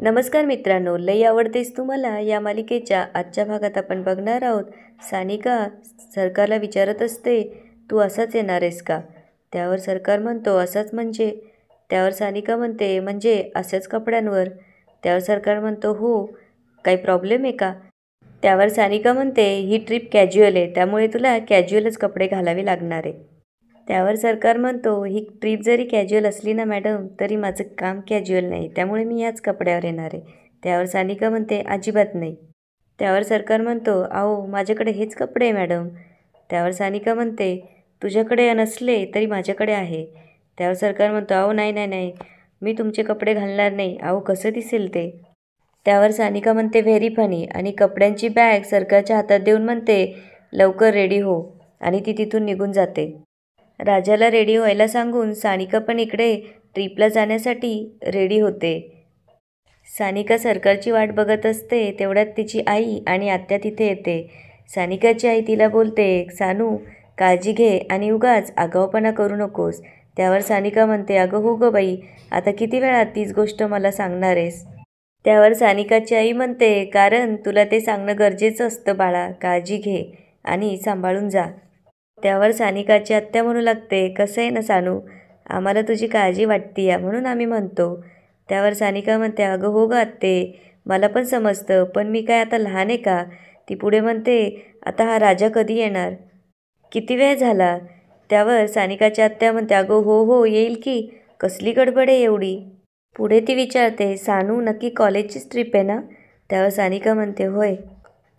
नमस्कार मित्रांनो, लई आवडतेस तू मला या मालिकेच्या आजच्या भागात आपण बघणार आहोत. सानिका सरकारला विचारत असते, तू असाच येणार आहेस का? त्यावर सरकार म्हणतो, असाच म्हणजे? त्यावर सानिका म्हणते, म्हणजे अशाच कपड्यांवर. त्यावर सरकार म्हणतो, हो, काही प्रॉब्लेम आहे का? त्यावर सानिका म्हणते, ही ट्रिप कॅज्युअल आहे, त्यामुळे तुला कॅज्युअलच कपडे घालावे लागणार आहे. त्यावर सरकार म्हणतो, ही ट्रिप जरी कॅज्युअल असली ना मॅडम, तरी माझं काम कॅज्युअल नाही, त्यामुळे मी याच कपड्यावर येणार आहे. त्यावर सानिका म्हणते, अजिबात नाही. त्यावर सरकार म्हणतो, अहो माझ्याकडे हेच कपडे आहे मॅडम. त्यावर सानिका म्हणते, तुझ्याकडे नसले तरी माझ्याकडे आहे. त्यावर सरकार म्हणतो, अहो नाही नाही नाही, मी तुमचे कपडे घालणार नाही, अहो कसं दिसेल ते. त्यावर सानिका म्हणते, व्हेरी फनी, आणि कपड्यांची बॅग सरकारच्या हातात देऊन म्हणते, लवकर रेडी हो, आणि ती तिथून निघून जाते. राजाला रेडी व्हायला सांगून सानिका पण इकडे ट्रिपला जाण्यासाठी रेडी होते. सानिका सरकारची वाट बघत असते, तेवढ्यात तिची आई आणि आत्या तिथे येते. सानिकाची आई तिला बोलते, सानू काळजी घे आणि उगाच आगाऊपणा करू नकोस. त्यावर सानिका म्हणते, अगं हो गं बाई, आता किती वेळात तीच गोष्ट मला सांगणार आहेस? त्यावर सानिकाची आई म्हणते, कारण तुला ते सांगणं गरजेचं असतं बाळा, काळजी घे आणि सांभाळून जा. त्यावर सानिकाची आत्या म्हणू लागते, कसं आहे ना सानू, आम्हाला तुझी काळजी वाटते या म्हणून आम्ही म्हणतो. त्यावर सानिका म्हणते, अगं हो गं आत्ते, मला पण समजतं, पण मी काय आता लहान आहे का? ती पुढे म्हणते, आता हा राजा कधी येणार? किती वेळ झाला? त्यावर सानिकाची आत्या म्हणते, अगं हो हो येईल की, कसली गडबड आहे एवढी? पुढे ती विचारते, सानू नक्की कॉलेजचीच ट्रिप आहे ना? त्यावर सानिका म्हणते, होय,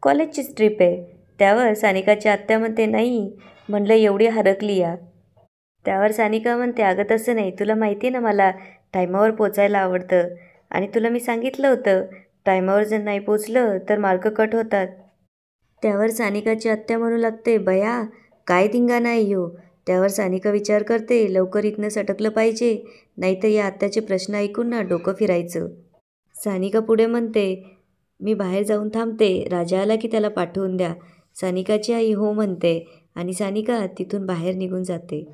कॉलेजचीच ट्रिप आहे. त्यावर सानिकाची आत्या म्हणते, नाही म्हणलं एवढी हरकली या. त्यावर सानिका म्हणते, अगं तसं नाही, तुला माहिती आहे ना मला टायमावर पोचायला आवडतं, आणि तुला मी सांगितलं होतं, टायमावर जर नाही पोचलं तर मार्क कट होतात. त्यावर सानिकाची आत्या म्हणू लागते, बया काय धिंगाणा आहे ह्यो? त्यावर सानिका विचार करते, लवकर इथनं सटकलं पाहिजे, नाहीतर या आत्याचे प्रश्न ऐकून ना डोकं फिरायचं. सानिका पुढे म्हणते, मी बाहेर जाऊन थांबते, राजा आला की त्याला पाठवून द्या. सानिकाची आई हो म्हणते आणि सानिका तिथून बाहेर निघून जाते.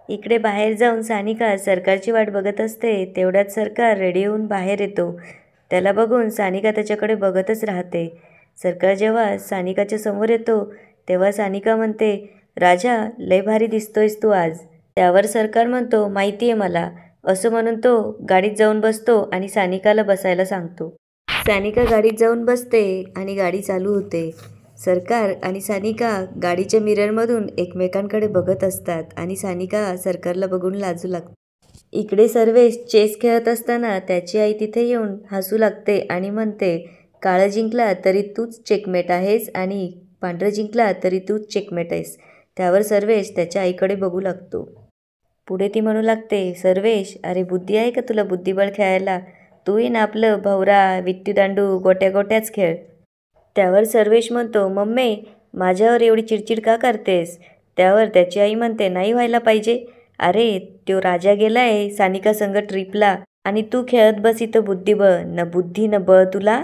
इकडे बाहेर जाऊन सानिका सरकारची वाट बघत असते, तेवढ्यात सरकार रेडी होऊन बाहेर येतो. त्याला बघून सानिका त्याच्याकडे बघतच राहते. सरकार जेव्हा सानिकाच्या समोर येतो तेव्हा सानिका म्हणते, राजा लय भारी दिसतोयस तू आज. त्यावर सरकार म्हणतो, माहिती आहे मला, असं म्हणून तो गाडीत जाऊन बसतो आणि सानिकाला बसायला सांगतो. सानिका गाडीत जाऊन बसते आणि गाडी चालू होते. सरकार आणि सानिका गाडीच्या मिररमधून एकमेकांकडे बघत असतात आणि सानिका सरकारला बघून लाजू लागते. इकडे सर्वेश चेस खेळत असताना त्याची आई तिथे येऊन हसू लागते आणि म्हणते, काळं जिंकला तरी तूच चेकमेट आहेस आणि पांढरं जिंकला तरी तूच चेकमेट आहेस. त्यावर सर्वेश त्याच्या आईकडे बघू लागतो. पुढे ती म्हणू लागते, सर्वेश अरे बुद्धी आहे का तुला बुद्धिबळ खेळायला? तू ये ना आपलं भवरा, विट्टीदांडू, गोट्या गोट्याच खेळ. त्यावर सर्वेश म्हणतो, मम्मी माझ्यावर एवढी चिडचिड का करतेस? त्यावर त्याची आई म्हणते, नाही व्हायला पाहिजे, अरे तो राजा गेलाय सानिका संग ट्रिपला आणि तू खेळत बस इथं बुद्धिबळ, न बुद्धी न बळ तुला.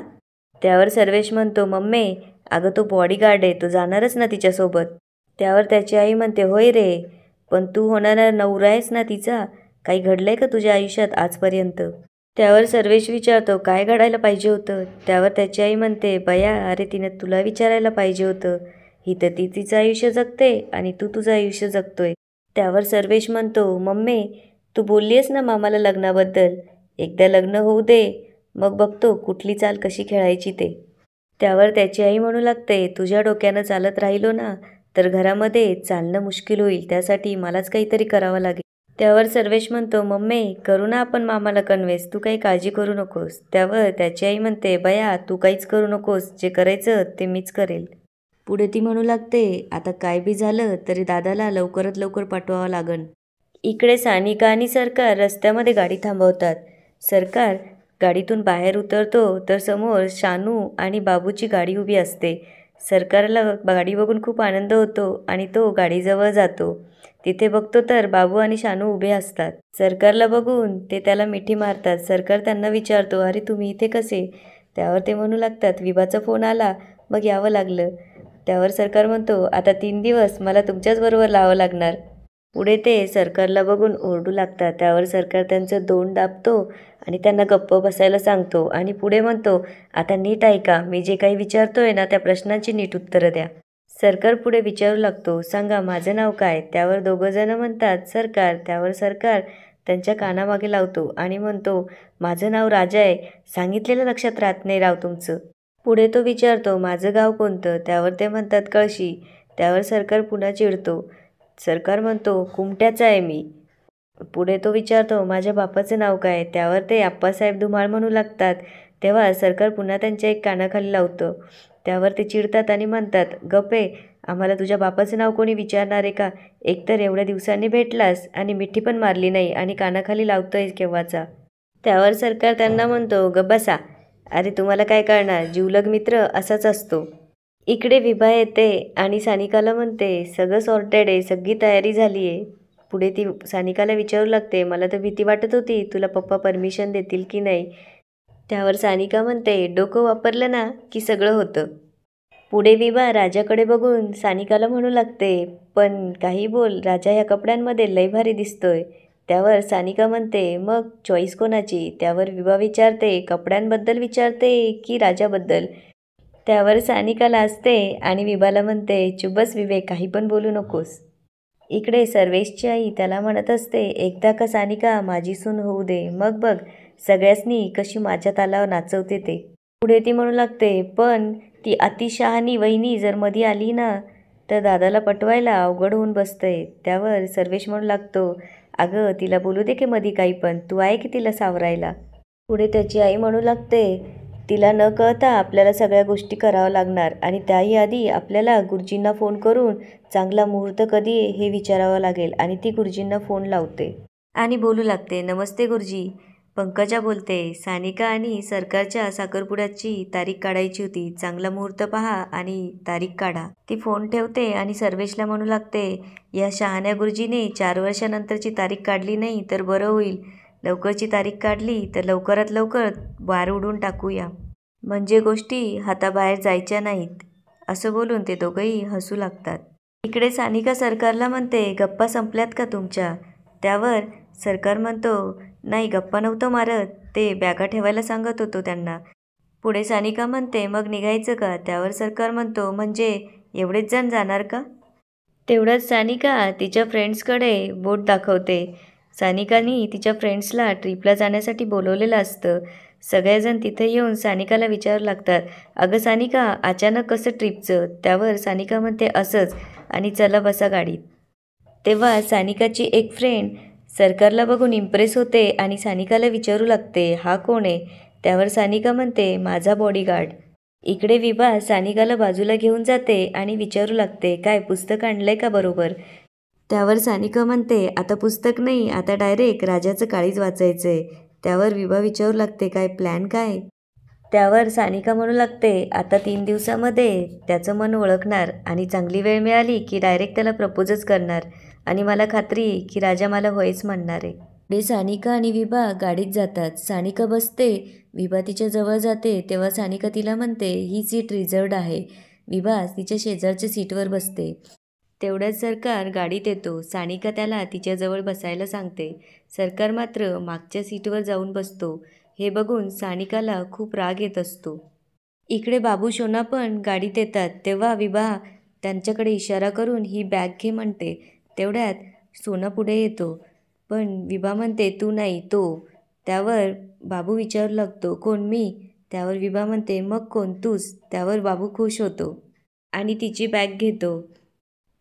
त्यावर सर्वेश म्हणतो, मम्मी अगं तो बॉडीगार्ड आहे, तो जाणारच ना तिच्यासोबत. त्यावर त्याची आई म्हणते, होय रे, पण तू होणारा नवरा आहेस ना तिचा, काही घडलंय का तुझ्या आयुष्यात आजपर्यंत? त्यावर सर्वेश विचारतो, काय घडायला पाहिजे होतं? त्यावर त्याची आई म्हणते, बया अरे तिने तुला विचारायला पाहिजे होतं, ही तर ती तिचं आयुष्य जगते आणि तू तुझं आयुष्य जगतोय. त्यावर सर्वेश म्हणतो, मम्मी तू बोललीस ना मामाला लग्नाबद्दल, एकदा लग्न होऊ दे, मग बघतो कुठली चाल कशी खेळायची ते. त्यावर त्याची आई म्हणू लागते, तुझ्या डोक्यानं चालत राहिलो ना तर घरामध्ये चालणं मुश्किल होईल, त्यासाठी मलाच काहीतरी करावं लागेल. त्यावर सर्वेश म्हणतो, मम्मी करू ना आपण मामाला कन्व्हेन्स, तू काही काळजी करू नकोस. त्यावर त्याची आई म्हणते, बया तू काहीच करू नकोस, जे करायचं ते मीच करेल. पुढे ती म्हणू लागते, आता काय बी झालं तरी दादाला लवकरात लवकर पाठवावं लागन. इकडे सानिका आणि सरकार रस्त्यामध्ये गाडी थांबवतात. सरकार गाडीतून बाहेर उतरतो तर समोर शानू आणि बाबूची गाडी उभी असते. सरकारला गाडी बघून खूप आनंद होतो आणि तो गाडीजवळ जातो. तिथे बघतो तर बाबू आणि शानू उभे असतात. सरकारला बघून ते त्याला मिठी मारतात. सरकार त्यांना विचारतो, अरे तुम्ही इथे कसे? त्यावर ते म्हणू लागतात, विभाचा फोन आला मग यावं लागलं. त्यावर सरकार म्हणतो, आता 3 दिवस मला तुमच्याच बरोबर लावावं लागणार. पुढे ते सरकारला बघून ओरडू लागतात. त्यावर सरकार त्यांचं तोंड दाबतो आणि त्यांना गप्प बसायला सांगतो आणि पुढे म्हणतो, आता नीट ऐका, मी जे काही विचारतोय ना त्या प्रश्नांची नीट उत्तरं द्या. सरकार पुढे विचारू लागतो, सांगा माझं नाव काय? त्यावर दोघं जण म्हणतात सरकार. त्यावर सरकार त्यांच्या कानामागे लावतो आणि म्हणतो, माझं नाव राजा आहे, सांगितलेलं लक्षात राहत नाही राव तुमचं. पुढे तो विचारतो, माझं गाव कोणतं? त्यावर ते म्हणतात कळशी. त्यावर सरकार पुन्हा चिडतो. सरकार म्हणतो, कुमट्याचा आहे मी. पुढे तो विचारतो, माझ्या बापाचं नाव काय? त्यावर ते आप्पासाहेब धुमाळ म्हणू लागतात. तेव्हा सरकार पुन्हा त्यांच्या एक कानाखाली लावतं. त्यावर ते चिडतात आणि म्हणतात, गप्पे, आम्हाला तुझ्या बापाचं नाव कोणी विचारणार आहे का? एकतर एवढ्या दिवसांनी भेटलास आणि मिठी पण मारली नाही आणि कानाखाली लावतोय केव्हाचा. त्यावर सरकार त्यांना म्हणतो, बसा, अरे तुम्हाला काय कळणार, जिवलग मित्र असाच असतो. इकडे विभा येते आणि सानिकाला म्हणते, सगळं सॉर्टेड आहे, सगळी तयारी झाली आहे. पुढे ती सानिकाला विचारू लागते, मला तर भीती वाटत होती तुला पप्पा परमिशन देतील की नाही. त्यावर सानिका म्हणते, डोकं वापरलं ना की सगळं होतं. पुढे विभा राजाकडे बघून सानिकाला म्हणू लागते, पण काही बोल, राजा ह्या कपड्यांमध्ये लय भारी दिसतोय. त्यावर सानिका म्हणते, मग चॉईस कोणाची? त्यावर विभा विचारते, कपड्यांबद्दल विचारते की राजाबद्दल? त्यावर सानिका लाजते आणि विभाला म्हणते, चुबस विवेक, काही पण बोलू नकोस. इकडे सर्वेशची आई त्याला म्हणत असते, एकदा का सानिका माझी सून होऊ दे, मग बघ सगळ्यासनी कशी माझ्या तालावर नाचवते ते. पुढे ती म्हणू लागते, पण ती अतिशहाणी वहिनी जर मध्ये आली ना तर दादाला पटवायला अवघड होऊन बसतंय. त्यावर सर्वेश म्हणू लागतो, अगं तिला बोलू दे की मध्ये काही, पण तू आहे की तिला सावरायला. पुढे त्याची आई म्हणू लागते, तिला न कळता आपल्याला सगळ्या गोष्टी कराव्या लागणार आणि त्याही आधी आपल्याला गुरुजींना फोन करून चांगला मुहूर्त कधी हे विचारावं लागेल. आणि ती गुरुजींना फोन लावते आणि बोलू लागते, नमस्ते गुरुजी, पंकजा बोलते. सानिका आणि सरकारच्या साखरपुड्याची तारीख काढायची होती, चांगला मुहूर्त पहा आणि तारीख काढा. ती फोन ठेवते आणि सर्वेशला म्हणू लागते, या शहाण्या गुरुजीने 4 वर्षानंतरची तारीख काढली नाही तर बरं होईल. लवकरची तारीख काढली तर लवकरात लवकर बार उडून टाकूया, म्हणजे गोष्टी हाताबाहेर जायच्या नाहीत. असं बोलून ते दोघंही हसू लागतात. इकडे सानिका सरकारला म्हणते, गप्पा संपल्यात का तुमच्या? त्यावर सरकार म्हणतो, नाही गप्पा नव्हतं मारत, ते बॅगा ठेवायला सांगत होतो त्यांना. पुढे सानिका म्हणते, मग निघायचं का? त्यावर सरकार म्हणतो, म्हणजे एवढेच जण जाणार का? तेवढ्यात सानिका तिच्या फ्रेंड्सकडे बोट दाखवते. सानिकानी तिच्या फ्रेंड्सला ट्रिपला जाण्यासाठी बोलवलेलं असतं. सगळेजण तिथे येऊन सानिकाला विचारू लागतात, अगं सानिका, अचानक कसं ट्रिपचं? त्यावर सानिका म्हणते, असंच, आणि चला बसा गाडीत. तेव्हा सानिकाची एक फ्रेंड सरकारला बघून इम्प्रेस होते आणि सानिकाला विचारू लागते, हा कोण आहे? त्यावर सानिका म्हणते, माझा बॉडीगार्ड. इकडे विभा सानिकाला बाजूला घेऊन जाते आणि विचारू लागते, काय पुस्तक आणलंय का बरोबर? त्यावर सानिका म्हणते, आता पुस्तक नाही, आता डायरेक्ट राजाचं काळीज वाचायचंय. त्यावर विभा विचारू लागते, काय प्लॅन काय? त्यावर सानिका म्हणू लागते, आता 3 दिवसामध्ये त्याचं मन ओळखणार आणि चांगली वेळ मिळाली की डायरेक्ट त्याला प्रपोजच करणार आणि मला खात्री की राजा मला होयच म्हणणार आहे. पुढे सानिका आणि विभा गाडीत जातात. सानिका बसते, विभा तिच्या जवळ जाते. तेव्हा सानिका तिला म्हणते, ही सीट रिझर्वड आहे. विभा तिच्या शेजारच्या सीटवर बसते. तेवढ्यात सरकार गाडीत येतो. सानिका त्याला तिच्याजवळ बसायला सांगते. सरकार मात्र मागच्या सीटवर जाऊन बसतो. हे बघून सानिकाला खूप राग येत असतो. इकडे बाबू शोना पण गाडीत येतात. तेव्हा विभा त्यांच्याकडे इशारा करून ही बॅग घे म्हणते. तेवढ्यात सोना पुढे येतो, पण विभा म्हणते, तू नाही, तो. त्यावर बाबू विचारू लागतो, कोण, मी? त्यावर विभा म्हणते, मग कोण, तूच. त्यावर बाबू खुश होतो आणि तिची बॅग घेतो.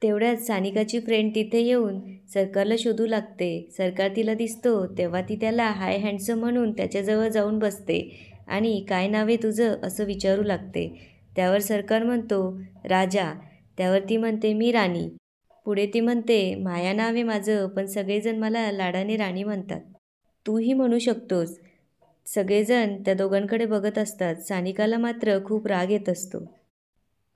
तेवढ्यात सानिकाची फ्रेंड तिथे येऊन सरकारला शोधू लागते. सरकार तिला दिसतो तेव्हा ती त्याला हाय हँडसम म्हणून त्याच्याजवळ जाऊन बसते आणि काय नाव आहे तुझं असं विचारू लागते. त्यावर सरकार म्हणतो, राजा. त्यावर ती म्हणते, मी राणी. पुढे ती म्हणते, माया नाव आहे माझं, पण सगळेजण मला लाडाने राणी म्हणतात. तूही म्हणू शकतोस. सगळेजण त्या दोघांकडे बघत असतात. सानिकाला मात्र खूप राग येत असतो.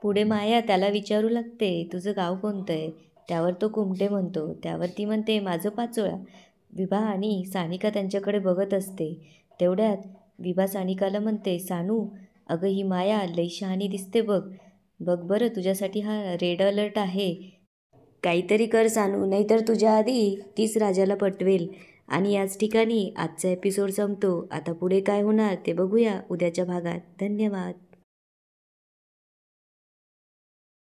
पुढे माया त्याला विचारू लागते, तुझं गाव कोणतं आहे? त्यावर तो कुमटे म्हणतो. त्यावर ती म्हणते, माझं पाचोळा. विभा आणि सानिका त्यांच्याकडे बघत असते. तेवढ्यात विभा सानिकाला म्हणते, सानू, अगं ही माया लई शहाणी दिसते बघ. बघ बरं, तुझ्यासाठी हा रेड अलर्ट आहे. काहीतरी कर सानू, नाहीतर तुझ्या आधी तीच राजाला पटवेल. आणि याच ठिकाणी आजचा एपिसोड संपतो. आता पुढे काय होणार ते बघूया उद्याच्या भागात. धन्यवाद.